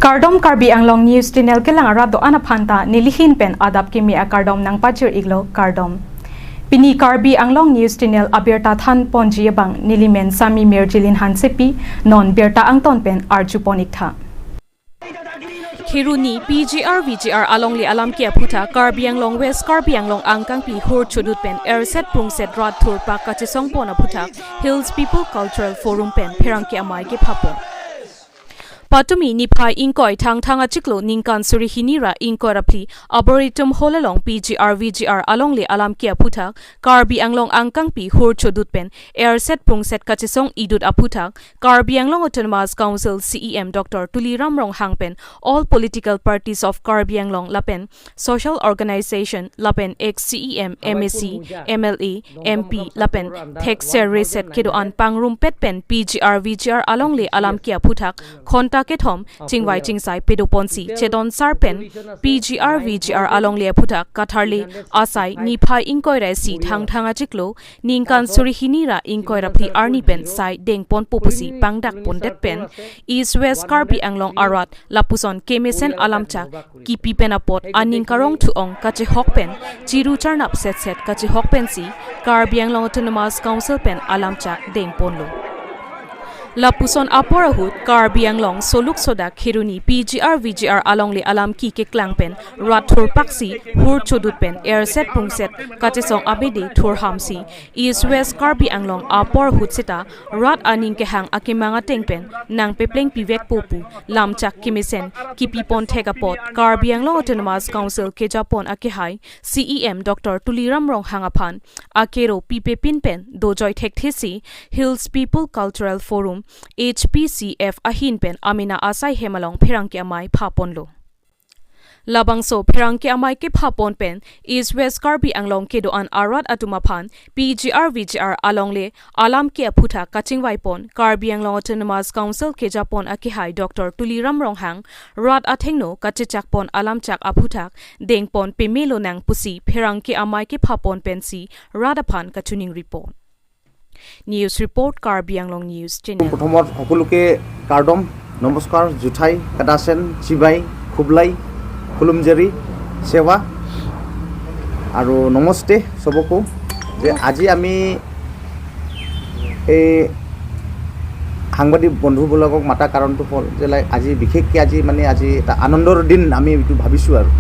Kardom Karbi Anglong News Channel ke lang arado ana phanta nilihin pen adap ke mi a kardom nang pachir iglo kardom Pini Karbi Anglong News Channel abirta than ponji bang nilimen sami merjilin hansepi non berta angton pen arjuponik tha Khiruni PGR VGR alongli alam kia phuta Karbi Anglong West Karbi Anglong angkang pi hor chudut pen airset prungset rat thur pa kachisong pona phuta Hills People Cultural Forum pen pherang ke amai ke phapo Patumi nipai inkoi thang achiklo ningkan suri hinira inkoi rapli arboretum holalong PGR VGR alongli alam kia phuta Karbi Anglong angkang pi hor chodut pen airset prungset kachisong idut aphuta Karbi Anglong Autonomous Council CEM Dr. Tuliram Rong Hangpen all political parties of Karbi Anglong lapen social organization lapen ex CEM MSC MLA MP lapen thekser reset kedo an pangrum pet pen PGR VGR alongli alam kia phuta khonta Kethom chingwai chingsai pedoponsi chedon sarpen PGR VGR alongle phuta katharli asai niphai inkoi resi thanga chiklo ningkan suri hinira inkoi rapli arni pen sai dengpon popusi pangdak pondet pen East West Karbi Anglong arat lapuson kemesen alamcha kipi penapot aning karong thuong kache hokpen chiru charnap set kache hokpen si Karbi Anglong Autonomous Council pen alamcha dengpon lo Lapuson aporahut Karbi Anglong soluk soda khiruni PGR VGR alongli alam ki ke klangpen rathur paksi hur chodut pen airset pungset kachesong abede thur hamsi East West Karbi Anglong aporahut seta rat aning ke hang akimanga tengpen nang pepleng pivek popu lamchak kimisen kipi pon thegapot Karbi Anglong Autonomous Council ke Japon akehai CEM Dr. Tuliram Rong Hangaphan akero pipe pinpen dojoi thekthesi Hills People Cultural Forum HPCF ahin pen amina asai hemalong pherangke amai phapon lo Labangso pherangke amai ke phapon pen East West Karbi Anglong ke do an arat atuma phan PGR VGR alongle alam ke phutha kachingwai pon Karbi Anglong Autonomous Council ke Japon akihai Dr. Tuliram Ronghang rat athengno kachichak pon alam chak aphutha dengpon pemelo nang pusi pherangke amai ke phapon pen si radaphan kachuning report News report Karbi Anglong News Channel প্রথমত সকলোকে কাৰ্ডম নমস্কাৰ জুঠাই কাটাসেন চিবাই খুবলাই খুলুমজেৰি সেৱা আৰু নমস্তে সবকো যে আজি আমি এই সাংবাদিক বন্ধুবিলাকক মাতা কাৰণটো হ'ল যে আজি বিশেষকৈ আজি মানে আজি এটা আনন্দৰ দিন আমি এইটো ভাবিছোঁ আৰু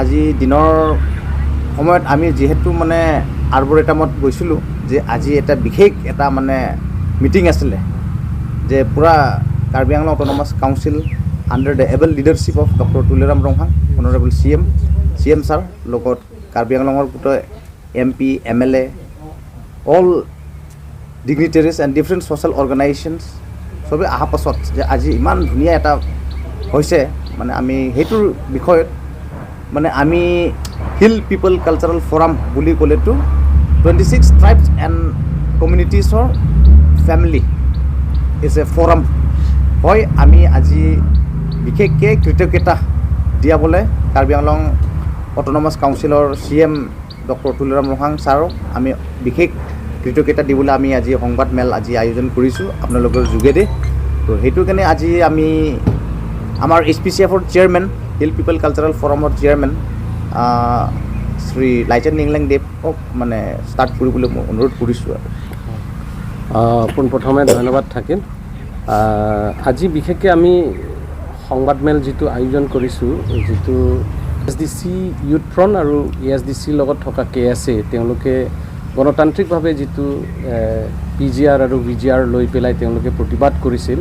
আজি দিনৰ সময়ত আমি যেহেতু মানে আৰ্বৰেটামত গৈছিলোঁ যে আজি এটা বিশেষ এটা মানে মিটিং আছিলে যে পুৰা Karbi Anglong autonomous council under the able leadership of doctor Tuliram Ronghang honourable CM sir লগত কাৰ্বি আংলঙৰ গোটেই MP MLA all dignitaries and different social organisations চবে অহা পাছত যে আজি ইমান ধুনীয়া এটা হৈছে মানে আমি সেইটোৰ বিষয়ত মানে আমি হিল পিপল কালচাৰেল ফৰাম বুলি ক'লেতো 26 tribes and communities or family is a forum hoy ami aji bikhekke kritiketa diabole Karbi Anglong Autonomous Council or CM Dr. Tuliram Rohang sir ami bikhek kritiketa dibole ami aji সংবাদ মেল আজি আয়োজন কৰিছো আপোনালোকৰ যোগেদি তো হেতু কেনে আজি আমি আমাৰ SPCF ৰ চেয়াৰম্যান হিল পিপল কালচাৰেল ফৰামৰ চেয়াৰম্যান শ্ৰী লাইচেন নিংলেং দেৱ মানে ষ্টাৰ্ট কৰিবলৈ মই অনুৰোধ কৰিছোঁ আৰু পোনপ্ৰথমে ধন্যবাদ থাকিল আজি বিশেষকৈ আমি সংবাদমেল যিটো আয়োজন কৰিছোঁ যিটো SDC ইউথ ফ্ৰণ্ট আৰু ESDC লগত থকা KSA তেওঁলোকে গণতান্ত্ৰিকভাৱে যিটো PGR আৰু VGR লৈ পেলাই তেওঁলোকে প্ৰতিবাদ কৰিছিল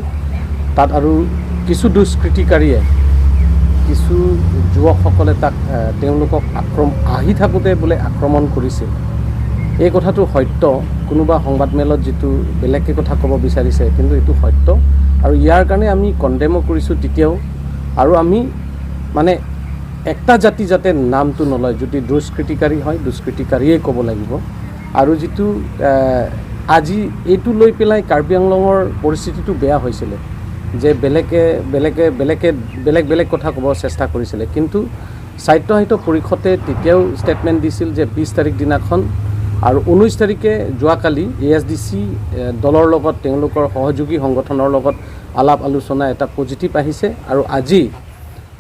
তাত আৰু কিছু দুষ্কৃতিকাৰীয়ে কিছু যুৱকসকলে তাক তেওঁলোকক আহি থাকোঁতে বোলে আক্ৰমণ কৰিছিল এই কথাটো সত্য কোনোবা সংবাদমেলত যিটো বেলেগকৈ কথা ক'ব বিচাৰিছে কিন্তু এইটো সত্য আৰু ইয়াৰ কাৰণে আমি কণ্ডেমো কৰিছোঁ তেতিয়াও আৰু আমি মানে একটা জাতি যাতে নামটো নলয় যদি দুষ্কৃতিকাৰী হয় দুষ্কৃতিকাৰীয়ে ক'ব লাগিব আৰু যিটো আজি এইটো লৈ পেলাই কাৰ্বি আংলঙৰ পৰিস্থিতিটো বেয়া হৈছিলে যে বেলেগ কথা ক'ব চেষ্টা কৰিছিলে কিন্তু সাহিত্য পৰিষদে তেতিয়াও ষ্টেটমেণ্ট দিছিল যে 20 তাৰিখ দিনাখন আৰু 19 তাৰিখে যোৱাকালি ASDC দলৰ লগত তেওঁলোকৰ সহযোগী সংগঠনৰ লগত আলাপ আলোচনা এটা পজিটিভ আহিছে আৰু আজি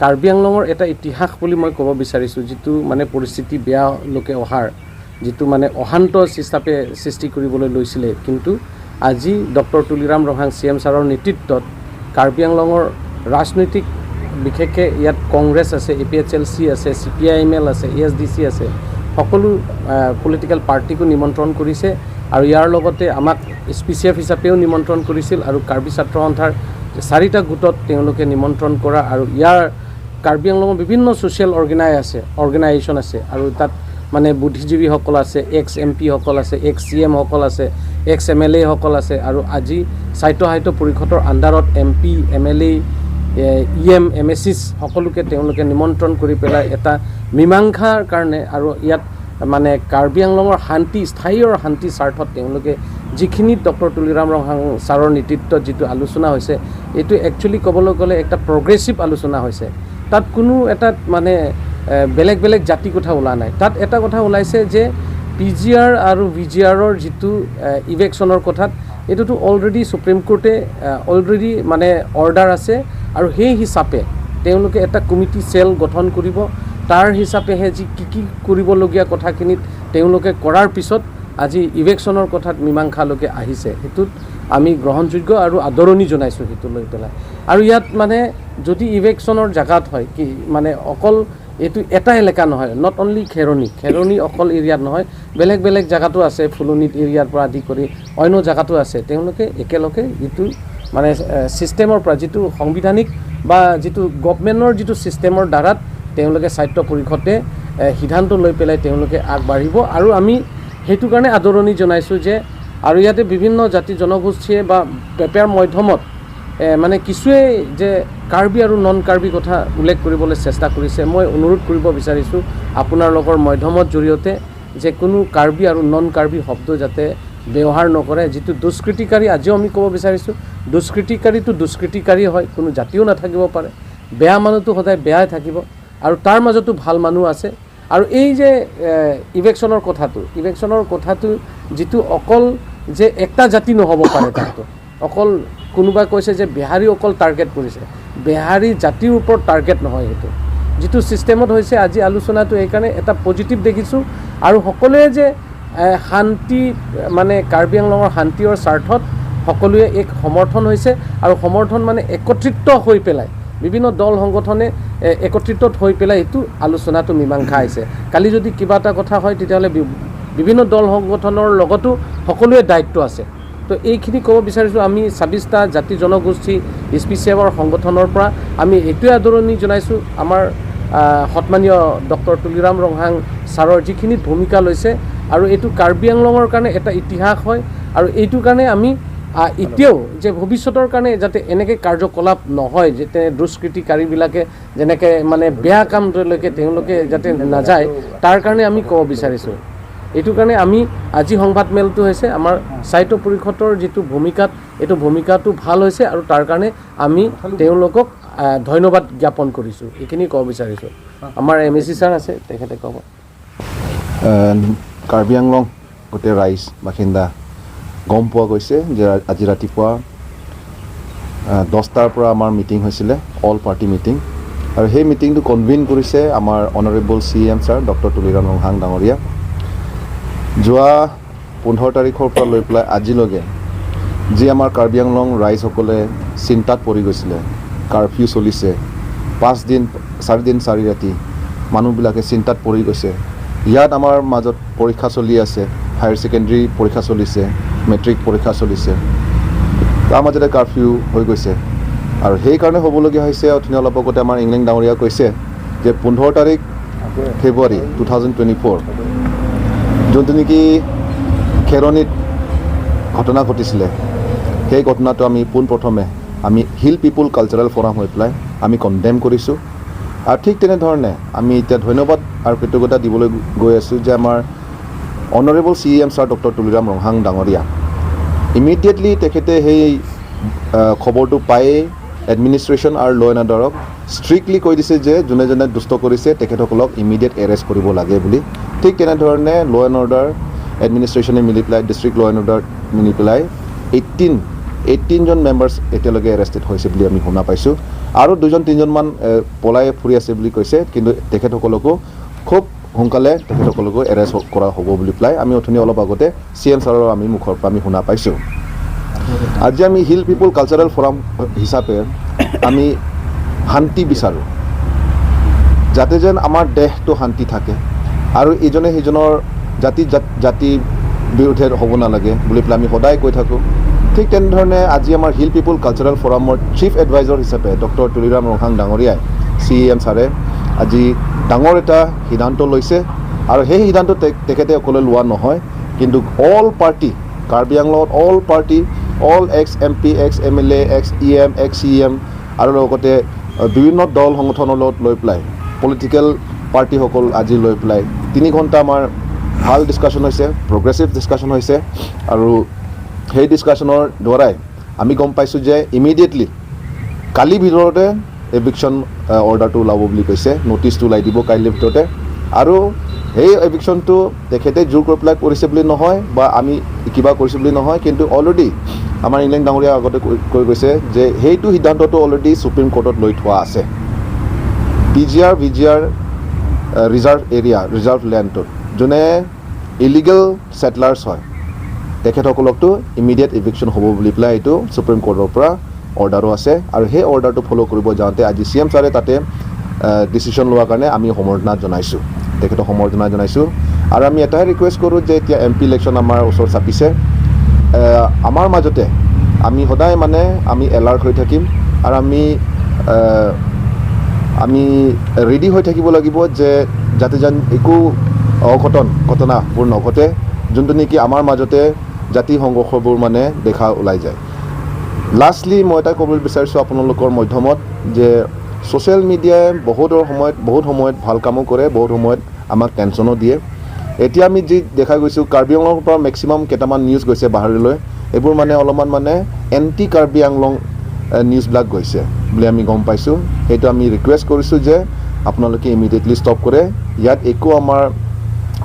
কাৰ্বি আংলঙৰ এটা ইতিহাস বুলি মই ক'ব বিচাৰিছোঁ যিটো মানে পৰিস্থিতি বেয়া লোকে অহাৰ যিটো মানে অশান্ত হিচাপে সৃষ্টি কৰিবলৈ লৈছিলে কিন্তু আজি ডক্টৰ তুলিৰাম ৰহাং CM ছাৰৰ নেতৃত্বত কাৰ্বি আংলঙৰ ৰাজনৈতিক বিশেষকৈ ইয়াত কংগ্ৰেছ আছে APHLC আছে CPIML আছে ASDC আছে সকলো পলিটিকেল পাৰ্টিকো নিমন্ত্ৰণ কৰিছে আৰু ইয়াৰ লগতে আমাক SPCF হিচাপেও নিমন্ত্ৰণ কৰিছিল আৰু কাৰ্বি ছাত্ৰ সন্থাৰ 4টা গোটত তেওঁলোকে নিমন্ত্ৰণ কৰা আৰু ইয়াৰ কাৰ্বি আংলঙৰ বিভিন্ন ছ'চিয়েল অৰ্গেনাইজেশ্যন আছে আৰু তাত মানে বুদ্ধিজীৱীসকল আছে ex-MP সকল আছে ex-CM সকল আছে ex-MLA সকল আছে আৰু আজি সাহিত্য পৰিষদৰ আণ্ডাৰত MP MLA EM MSCs সকলোকে তেওঁলোকে নিমন্ত্ৰণ কৰি পেলাই এটা মীমাংসাৰ কাৰণে আৰু ইয়াত মানে কাৰ্বি আংলঙৰ স্থায়ী আৰু শান্তি স্বাৰ্থত তেওঁলোকে যিখিনি ডক্টৰ তুলিৰাম ৰহাং ছাৰৰ নেতৃত্বত যিটো আলোচনা হৈছে এইটো একচুৱেলি ক'বলৈ গ'লে একটা প্ৰগ্ৰেছিভ আলোচনা হৈছে তাত কোনো এটা মানে বেলেগ বেলেগ জাতি কথা ওলা নাই তাত এটা কথা ওলাইছে যে PGR আৰু VGRৰ যিটো ইভেকশ্যনৰ কথাত এইটোতো অলৰেডি সুপ্ৰিম কোৰ্টে অলৰেডি মানে অৰ্ডাৰ আছে আৰু সেই হিচাপে তেওঁলোকে এটা কমিটি সেল গঠন কৰিব তাৰ হিচাপেহে যি কি কৰিবলগীয়া কথাখিনিত তেওঁলোকে কৰাৰ পিছত আজি ইভেকশ্যনৰ কথাত মীমাংসালৈকে আহিছে সেইটোত আমি গ্ৰহণযোগ্য আৰু আদৰণি জনাইছোঁ সেইটো লৈ পেলাই আৰু ইয়াত মানে যদি ইভেকশ্যনৰ জাগাত হয় কি মানে অকল এইটো এটা এলেকা নহয় নট অনলি খেৰণি অকল এৰিয়াত নহয় বেলেগ বেলেগ জাগাতো আছে ফুলনিত এৰিয়াৰ পৰা আদি কৰি অন্য জাগাতো আছে তেওঁলোকে একেলগে যিটো মানে সিস্টেমৰ পৰা যিটো সংবিধানিক বা যিটো গভৰ্ণমেণ্টৰ যিটো সিস্টেমৰ দ্বাৰাত তেওঁলোকে সাহিত্য পৰিষদে সিদ্ধান্ত লৈ পেলাই তেওঁলোকে আগবাঢ়িব আৰু আমি সেইটো কাৰণে আদৰণি জনাইছোঁ যে আৰু ইয়াতে বিভিন্ন জাতি জনগোষ্ঠীয়ে বা পেপাৰ মাধ্যমত মানে কিছুৱে যে কাৰ্বি আৰু নন কাৰ্বি কথা উল্লেখ কৰিবলৈ চেষ্টা কৰিছে মই অনুৰোধ কৰিব বিচাৰিছোঁ আপোনালোকৰ মাধ্যমৰ জৰিয়তে যে কোনো কাৰ্বি আৰু নন কাৰ্বি শব্দ যাতে ব্যৱহাৰ নকৰে যিটো দুষ্কৃতিকাৰী আজিও আমি ক'ব বিচাৰিছোঁ দুষ্কৃতিকাৰীটো দুষ্কৃতিকাৰী হয় কোনো জাতিও নাথাকিব পাৰে বেয়া মানুহটো সদায় বেয়াই থাকিব আৰু তাৰ মাজতো ভাল মানুহ আছে আৰু এই যে ইভেকশ্যনৰ কথাটো যিটো অকল যে একটা জাতি নহ'ব পাৰে তাতো অকল কোনোবাই কৈছে যে বিহাৰী অকল টাৰ্গেট কৰিছে বিহাৰী জাতিৰ ওপৰত টাৰ্গেট নহয় সেইটো যিটো সিস্টেমত হৈছে আজি আলোচনাটো এইকাৰণে এটা পজিটিভ দেখিছোঁ আৰু সকলোৱে যে শান্তি মানে কাৰ্বি আংলঙৰ শান্তিৰ স্বাৰ্থত সকলোৱে এক সমৰ্থন হৈছে আৰু সমৰ্থন মানে একত্ৰিত হৈ পেলাই বিভিন্ন দল সংগঠনে একত্ৰিত হৈ পেলাই এইটো আলোচনাটো মীমাংসা আহিছে কালি যদি কিবা এটা কথা হয় তেতিয়াহ'লে বিভিন্ন দল সংগঠনৰ লগতো সকলোৱে দায়িত্ব আছে তো এইখিনি ক'ব বিচাৰিছোঁ আমি 26টা জাতি জনগোষ্ঠী SPCFৰ সংগঠনৰ পৰা আমি এইটোৱে আদৰণি জনাইছোঁ আমাৰ সন্মানীয় ডক্টৰ তুলিৰাম ৰহাং ছাৰৰ যিখিনি ভূমিকা লৈছে আৰু এইটো কাৰ্বি আংলঙৰ কাৰণে এটা ইতিহাস হয় আৰু এইটো কাৰণে আমি এতিয়াও যে ভৱিষ্যতৰ কাৰণে যাতে এনেকৈ কাৰ্যকলাপ নহয় যে দুষ্কৃতিকাৰীবিলাকে যেনেকৈ মানে বেয়া কামলৈকে তেওঁলোকে যাতে নাযায় তাৰ কাৰণে আমি ক'ব বিচাৰিছোঁ এইটো কাৰণে আমি আজি সংবাদমেলটো হৈছে আমাৰ সাহিত্য পৰিষদৰ যিটো ভূমিকাত এইটো ভূমিকাটো ভাল হৈছে আৰু তাৰ কাৰণে আমি তেওঁলোকক ধন্যবাদ জ্ঞাপন কৰিছোঁ এইখিনি ক'ব বিচাৰিছোঁ আমাৰ MSC ছাৰ আছে তেখেতে ক'ব কাৰ্বি আংলং গোটেই ৰাইজ বাসিন্দা গম পোৱা গৈছে যে আজি ৰাতিপুৱা 10টাৰ পৰা আমাৰ মিটিং হৈছিলে অল পাৰ্টি মিটিং আৰু সেই মিটিংটো কনভিন কৰিছে আমাৰ honourable CM sir doctor Tuliram Ronghang ডাঙৰীয়া যোৱা 15 তাৰিখৰ পৰা লৈ পেলাই আজিলৈকে যি আমাৰ কাৰ্বি আংলং ৰাইজসকলে চিন্তাত পৰি গৈছিলে কাৰফিউ চলিছে 4 দিন 4 ৰাতি মানুহবিলাকে চিন্তাত পৰি গৈছে ইয়াত আমাৰ মাজত পৰীক্ষা চলি আছে হায়াৰ ছেকেণ্ডেৰী পৰীক্ষা চলিছে মেট্ৰিক পৰীক্ষা চলিছে তাৰ মাজতে কাৰফিউ হৈ গৈছে আৰু সেইকাৰণে হ'বলগীয়া হৈছে অথনি অলপ আগতে আমাৰ ইংলেণ্ড ডাঙৰীয়া কৈছে যে 15 তাৰিখ ফেব্ৰুৱাৰী 2024 যোনটো নেকি খেৰণিত ঘটনা ঘটিছিলে সেই ঘটনাটো আমি পোনপ্ৰথমে আমি হিল পিপুল কালচাৰেল ফৰাম হৈ পেলাই আমি কণ্ডেম কৰিছোঁ আৰু ঠিক তেনেধৰণে আমি এতিয়া ধন্যবাদ আৰু কৃতজ্ঞতা দিবলৈ গৈ আছোঁ যে আমাৰ honourable CM sir doctor Tuliram Ronghang ডাঙৰীয়া ইমিডিয়েটলি তেখেতে সেই খবৰটো পায়েই এডমিনিষ্ট্ৰেশ্যন আৰু ল এণ্ড অৰ্ডাৰক ষ্ট্ৰিক্টলি কৈ দিছে যে যোনে যোনে দুষ্ট কৰিছে তেখেতসকলক ইমিডিয়েট এৰেষ্ট কৰিব লাগে বুলি ঠিক তেনেধৰণে ল এণ্ড অৰ্ডাৰ এডমিনিষ্ট্ৰেশ্যনে মিলি পেলাই ডিষ্ট্ৰিক্ট ল' এণ্ড অৰ্ডাৰ মিলি পেলাই 18জন মেম্বাৰ্ছ এতিয়ালৈকে এৰেষ্টেড হৈছে বুলি আমি শুনা পাইছোঁ আৰু 2-3জনমান পলাই ফুৰি আছে বুলি কৈছে কিন্তু তেখেতসকলকো খুব সোনকালে তেখেতসকলকো এৰেষ্ট কৰা হ'ব বুলি পেলাই আমি অথনি অলপ আগতে CM ছাৰৰ আমি মুখৰ পৰা আমি শুনা পাইছোঁ আজি আমি হিল পিপল কালচাৰেল ফৰাম হিচাপে আমি শান্তি বিচাৰোঁ যাতে যেন আমাৰ দেশটো শান্তি থাকে আৰু ইজনে সিজনৰ জাতি বিৰুদ্ধে হ'ব নালাগে বুলি পেলাই আমি সদায় কৈ থাকোঁ ঠিক তেনেধৰণে আজি আমাৰ হিল পিপল কালচাৰেল ফৰামৰ চিফ এডভাইজৰ হিচাপে ডক্টৰ তুলিৰাম ৰংহাং ডাঙৰীয়াই CM ছাৰে আজি ডাঙৰ এটা সিদ্ধান্ত লৈছে আৰু সেই সিদ্ধান্ত তেখেতে অকলে লোৱা নহয় কিন্তু অল পাৰ্টি কাৰ্বি আংলঙত all party all ex-MP ex-MLA ex-EM ex-CM আৰু লগতে বিভিন্ন দল সংগঠনৰ লগত লৈ পেলাই পলিটিকেল পাৰ্টিসকল আজি লৈ পেলাই 3 ঘণ্টা আমাৰ ভাল ডিছকাশ্যন হৈছে প্ৰগ্ৰেছিভ ডিছকাশ্যন হৈছে আৰু সেই ডিছকাশ্যনৰ দ্বাৰাই আমি গম পাইছোঁ যে ইমিডিয়েটলি কালিৰ ভিতৰতে এভিকশ্যন অৰ্ডাৰটো ওলাব বুলি কৈছে নটিচটো ওলাই দিব কাইলৈৰ ভিতৰতে আৰু সেই এভিকশ্যনটো তেখেতে জোৰ কৰি পেলাই কৰিছে বুলি নহয় বা আমি কিবা কৰিছোঁ বুলি নহয় কিন্তু অলৰেডি আমাৰ ইংলেণ্ড ডাঙৰীয়া আগতে কৈ গৈছে যে সেইটো সিদ্ধান্তটো অলৰেডি সুপ্ৰিম কোৰ্টত লৈ থোৱা আছে PGR VGR reserve area reserve লেণ্ডটোত যোনে ইলিগেল ছেটলাৰ্ছ হয় তেখেতসকলকতো ইমিডিয়েট ইভিকশ্যন হ'ব বুলি পেলাই এইটো সুপ্ৰিম কোৰ্টৰ পৰা অৰ্ডাৰো আছে আৰু সেই অৰ্ডাৰটো ফ'ল' কৰিব যাওঁতে আজি CM ছাৰে তাতে ডিচিশ্যন লোৱাৰ কাৰণে আমি সম্বৰ্ধনা জনাইছোঁ তেখেতক সম্বৰ্ধনা জনাইছোঁ আৰু আমি এটাই ৰিকুৱেষ্ট কৰোঁ যে এতিয়া MP ইলেকশ্যন আমাৰ ওচৰত চাপিছে আমাৰ মাজতে আমি সদায় মানে আমি এলাৰ্ট হৈ থাকিম আৰু আমি ৰেডি হৈ থাকিব লাগিব যে যাতে যেন একো ঘটনাবোৰ নঘটে যোনটো নেকি আমাৰ মাজতে জাতি সংঘৰ্ষবোৰ মানে দেখা ওলাই যায় লাষ্টলি মই এটা ক'বলৈ বিচাৰিছোঁ আপোনালোকৰ মাধ্যমত যে ছ'চিয়েল মিডিয়াই বহুত সময়ত ভাল কামো কৰে বহুত সময়ত আমাক টেনশ্যনো দিয়ে এতিয়া আমি যি দেখা গৈছোঁ কাৰ্বি আংলঙৰ পৰা মেক্সিমাম কেইটামান নিউজ গৈছে বাহিৰলৈ এইবোৰ মানে অলপমান মানে এণ্টি কাৰ্বি আংলং নিউজবিলাক গৈছে বুলি আমি গম পাইছোঁ সেইটো আমি ৰিকুৱেষ্ট কৰিছোঁ যে আপোনালোকে ইমিডিয়েটলি ষ্টপ কৰে ইয়াত একো আমাৰ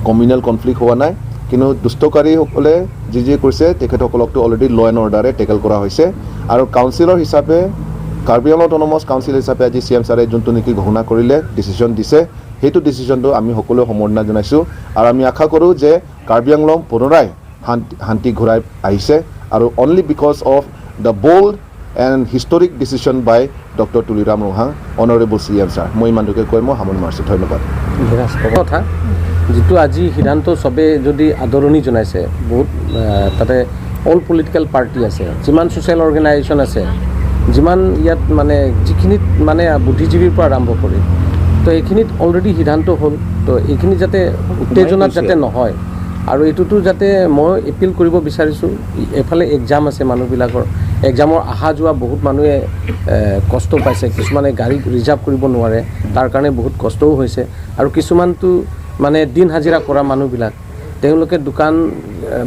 কমিউনেল কনফ্লিক্ট হোৱা নাই কিন্তু দুষ্টকাৰীসকলে যি কৰিছে তেখেতসকলকতো অলৰেডি ল' এণ্ড অৰ্ডাৰে টেকেল কৰা হৈছে আৰু কাউন্সিলৰ হিচাপে কাৰ্বি আংলং অট'নমাছ কাউন্সিল হিচাপে আজি CM ছাৰে যোনটো নেকি ঘোষণা কৰিলে ডিচিশ্যন দিছে সেইটো ডিচিশ্যনটো আমি সকলোৱে সম্বৰ্ধনা জনাইছোঁ আৰু আমি আশা কৰোঁ যে কাৰ্বি আংলং পুনৰাই শান্তি ঘূৰাই আহিছে আৰু only because of the bold and historic decision by doctor Tuliram Ronghang honourable CM sir মই ইমানটোকে কৈ মই সামৰণি মাৰিছোঁ ধন্যবাদ কথা যিটো আজি সিদ্ধান্ত চবে যদি আদৰণি জনাইছে বহুত তাতে অল পলিটিকেল পাৰ্টি আছে যিমান ছ'চিয়েল অৰ্গেনাইজেশ্যন আছে যিমান ইয়াত মানে যিখিনিত মানে বুদ্ধিজীৱীৰ পৰা আৰম্ভ কৰি তো এইখিনিত অলৰেডি সিদ্ধান্ত হ'ল তো এইখিনি যাতে উত্তেজনাত যাতে নহয় আৰু এইটোতো যাতে মই এপিল কৰিব বিচাৰিছোঁ এফালে এক্সাম আছে মানুহবিলাকৰ এক্সামৰ অহা যোৱা বহুত মানুহে কষ্ট পাইছে কিছুমানে গাড়ী ৰিজাৰ্ভ কৰিব নোৱাৰে তাৰ কাৰণে বহুত কষ্টও হৈছে আৰু কিছুমানতো মানে দিন হাজিৰা কৰা মানুহবিলাক তেওঁলোকে দোকান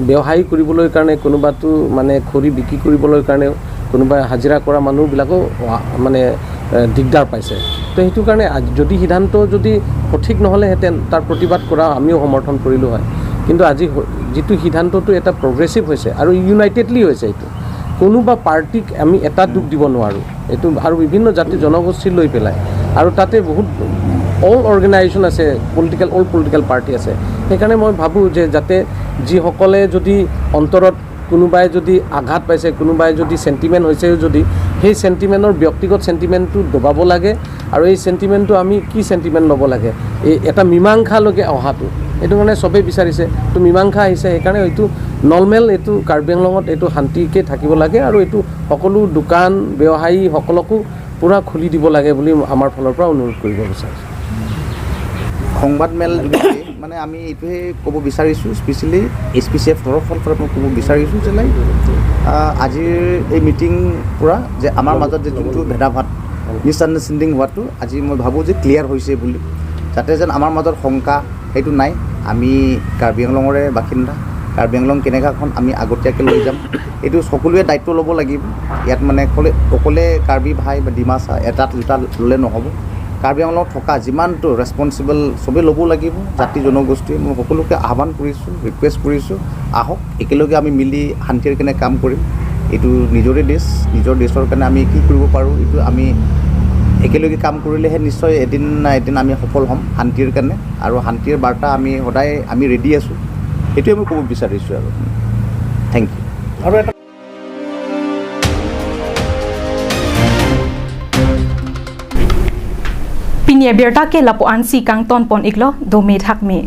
ব্যৱসায়ী কৰিবলৈ কাৰণে কোনোবাতো মানে খৰি বিক্ৰী কৰিবলৈ কাৰণে কোনোবাই হাজিৰা কৰা মানুহবিলাকো মানে দিগদাৰ পাইছে তো সেইটো কাৰণে যদি সিদ্ধান্ত যদি সঠিক নহ'লেহেঁতেন তাৰ প্ৰতিবাদ কৰা আমিও সমৰ্থন কৰিলোঁ হয় কিন্তু আজি যিটো সিদ্ধান্তটো এটা প্ৰগ্ৰেছিভ হৈছে আৰু ইউনাইটেডলি হৈছে এইটো কোনোবা পাৰ্টিক আমি এটা দুখ দিব নোৱাৰোঁ এইটো আৰু বিভিন্ন জাতি জনগোষ্ঠী লৈ পেলাই আৰু তাতে বহুত অল অৰ্গেনাইজেশ্যন আছে অল পলিটিকেল পাৰ্টি আছে সেইকাৰণে মই ভাবোঁ যে যাতে যিসকলে যদি অন্তৰত কোনোবাই যদি আঘাত পাইছে কোনোবাই যদি চেণ্টিমেণ্ট হৈছেও যদি সেই চেণ্টিমেণ্টৰ ব্যক্তিগত চেণ্টিমেণ্টটো দবাব লাগে আৰু এই চেণ্টিমেণ্টটো আমি কি চেণ্টিমেণ্ট ল'ব লাগে এই এটা মীমাংসালৈকে অহাটো এইটো মানে চবেই বিচাৰিছে তো মীমাংসা আহিছে সেইকাৰণে এইটো নৰ্মেল এইটো কাৰ্বি আংলঙত এইটো শান্তিকৈ থাকিব লাগে আৰু এইটো সকলো দোকান ব্যৱসায়ী সকলকো পূৰা খুলি দিব লাগে বুলি আমাৰ ফালৰ পৰা অনুৰোধ কৰিব বিচাৰিছোঁ সংবাদমেল মানে আমি এইটোহে ক'ব বিচাৰিছোঁ স্পেচিয়েলি SPCF তৰফৰ পৰা মই ক'ব বিচাৰিছোঁ যে আজিৰ এই মিটিং পৰা যে আমাৰ মাজত যে যোনটো ভেদাভাদ মিছআণ্ডাৰষ্টেণ্ডিং হোৱাটো আজি মই ভাবোঁ যে ক্লিয়াৰ হৈছে বুলি যাতে যেন আমাৰ মাজত শংকা সেইটো নাই আমি কাৰ্বি আংলঙৰে বাসিন্দা কাৰ্বি আংলং কেনেকুৱাখন আমি আগতীয়াকৈ লৈ যাম এইটো সকলোৱে দায়িত্ব ল'ব লাগিব ইয়াত মানে অকলে কাৰ্বি ভাই বা ডিমাচা এটা দুটা ল'লে নহ'ব কাৰ্বি আংলঙত থকা যিমানটো ৰেছপনচিবল চবেই ল'ব লাগিব জাতি জনগোষ্ঠীয়ে মই সকলোকে আহ্বান কৰিছোঁ ৰিকুৱেষ্ট কৰিছোঁ আহক একেলগে আমি মিলি শান্তিৰ কাৰণে কাম কৰিম এইটো নিজৰে দেশ নিজৰ দেশৰ কাৰণে আমি কি কৰিব পাৰোঁ এইটো আমি একেলগে কাম কৰিলেহে নিশ্চয় এদিন না এদিন আমি সফল হ'ম শান্তিৰ কাৰণে আৰু শান্তিৰ বাৰ্তা আমি সদায় আমি ৰেডি আছোঁ সেইটোৱে মই ক'ব বিচাৰিছোঁ আৰু থেংক ইউ আৰু এটা Pinya berta ke lapo ansi kang ton pon iklo do me thak me